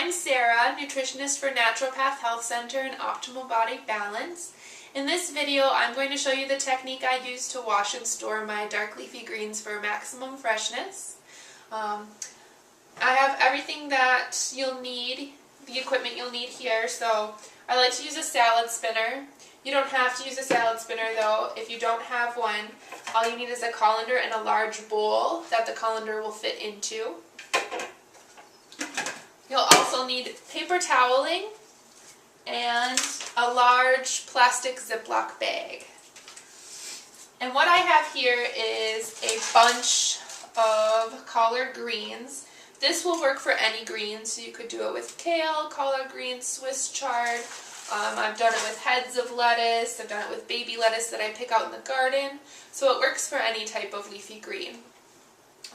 I'm Sarah, nutritionist for Naturopath Health Center and Optimal Body Balance. In this video, I'm going to show you the technique I use to wash and store my dark leafy greens for maximum freshness. I have everything that you'll need, the equipment you'll need here. So I like to use a salad spinner. You don't have to use a salad spinner though. If you don't have one, all you need is a colander and a large bowl that the colander will fit into. You'll also need paper toweling and a large plastic Ziploc bag. And what I have here is a bunch of collard greens. This will work for any greens, so you could do it with kale, collard greens, Swiss chard. I've done it with heads of lettuce. I've done it with baby lettuce that I pick out in the garden. So it works for any type of leafy green.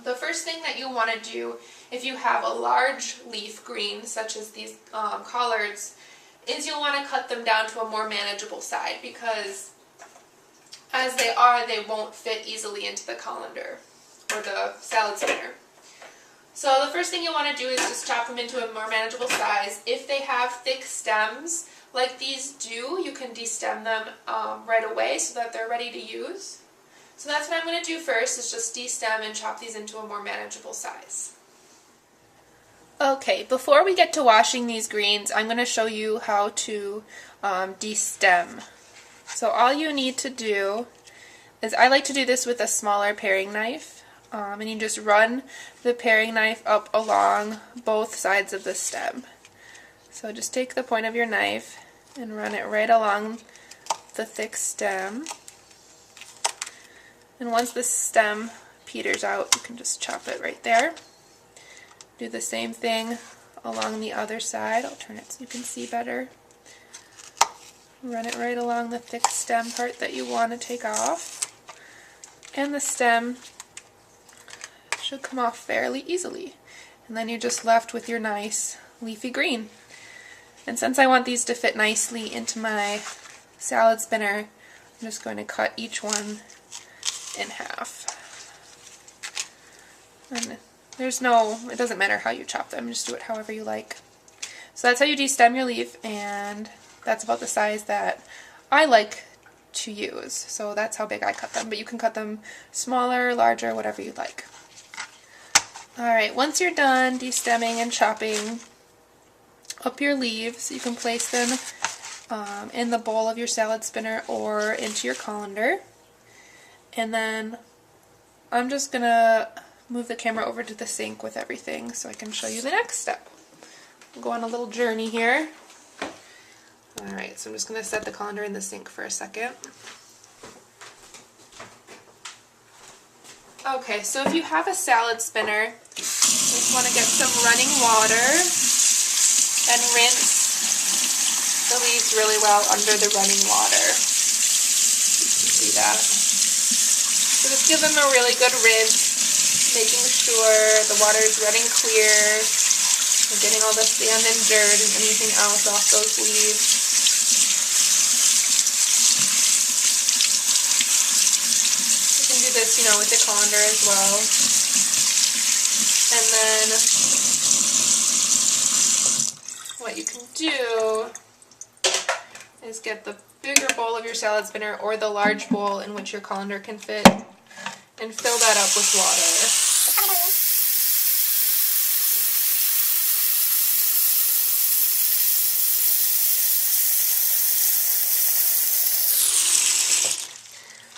The first thing that you want to do if you have a large leaf green, such as these collards, is you'll want to cut them down to a more manageable size, because as they are, they won't fit easily into the colander or the salad spinner. So the first thing you'll want to do is just chop them into a more manageable size. If they have thick stems like these do, you can destem them right away so that they're ready to use. So that's what I'm going to do first, is just destem and chop these into a more manageable size. Okay, before we get to washing these greens, I'm going to show you how to destem. So all you need to do is, I like to do this with a smaller paring knife, and you just run the paring knife up along both sides of the stem. So just take the point of your knife and run it right along the thick stem. And once the stem peters out, you can just chop it right there. Do the same thing along the other side. I'll turn it so you can see better. Run it right along the thick stem part that you want to take off. And the stem should come off fairly easily. And then you're just left with your nice leafy green. And since I want these to fit nicely into my salad spinner, I'm just going to cut each one in half. And it doesn't matter how you chop them, just do it however you like. So that's how you destem your leaf, and that's about the size that I like to use. So that's how big I cut them, but you can cut them smaller, larger, whatever you like. Alright, once you're done destemming and chopping up your leaves, you can place them in the bowl of your salad spinner or into your colander. And then I'm just going to move the camera over to the sink with everything so I can show you the next step. We'll go on a little journey here. Alright, so I'm just going to set the colander in the sink for a second. Okay, so if you have a salad spinner, you just want to get some running water and rinse the leaves really well under the running water. You can see that. So just give them a really good rinse, making sure the water is running clear, and getting all the sand and dirt and anything else off those leaves. You can do this, with the colander as well. And then what you can do is get the bigger bowl of your salad spinner or the large bowl in which your colander can fit and fill that up with water.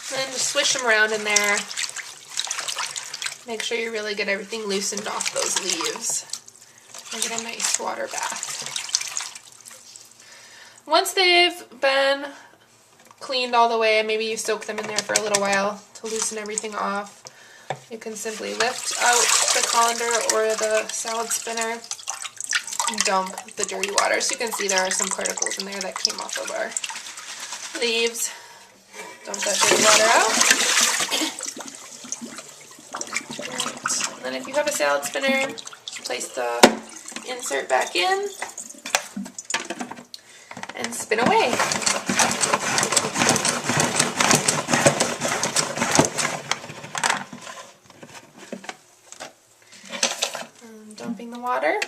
And then just swish them around in there. Make sure you really get everything loosened off those leaves and get a nice water bath. Once they've been cleaned all the way, maybe you soak them in there for a little while to loosen everything off, you can simply lift out the colander or the salad spinner and dump the dirty water. So you can see there are some particles in there that came off of our leaves. Dump that dirty water out. Right. And then if you have a salad spinner, place the insert back in and spin away. Dumping the water.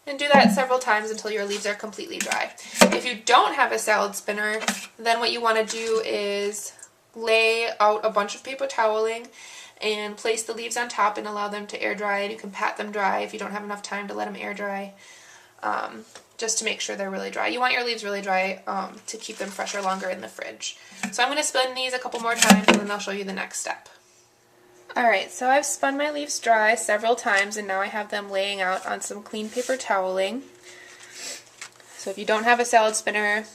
And do that several times until your leaves are completely dry. If you don't have a salad spinner, then what you want to do is lay out a bunch of paper toweling and place the leaves on top and allow them to air dry. And you can pat them dry if you don't have enough time to let them air dry, just to make sure they're really dry. You want your leaves really dry to keep them fresher longer in the fridge. So I'm going to spin these a couple more times and then I'll show you the next step. Alright, so I've spun my leaves dry several times and now I have them laying out on some clean paper toweling. So if you don't have a salad spinner,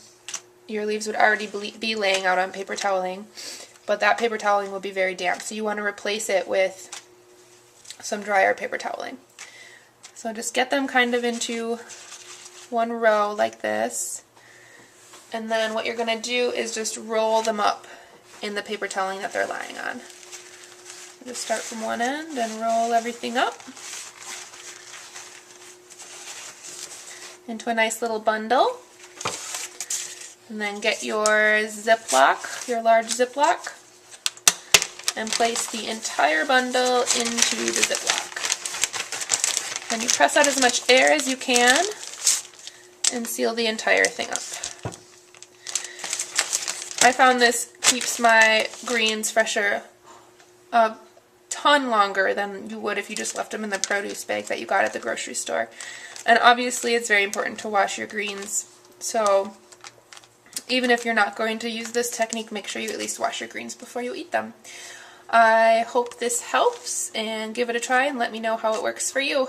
your leaves would already be laying out on paper toweling, but that paper toweling will be very damp, so you want to replace it with some drier paper toweling. So just get them kind of into one row like this, and then what you're going to do is just roll them up in the paper toweling that they're lying on. Just start from one end and roll everything up into a nice little bundle. And then get your Ziploc, your large Ziploc, and place the entire bundle into the Ziploc. Then you press out as much air as you can and seal the entire thing up. I found this keeps my greens fresher a ton longer than you would if you just left them in the produce bag that you got at the grocery store. And obviously it's very important to wash your greens, so even if you're not going to use this technique, make sure you at least wash your greens before you eat them. I hope this helps, and give it a try and let me know how it works for you.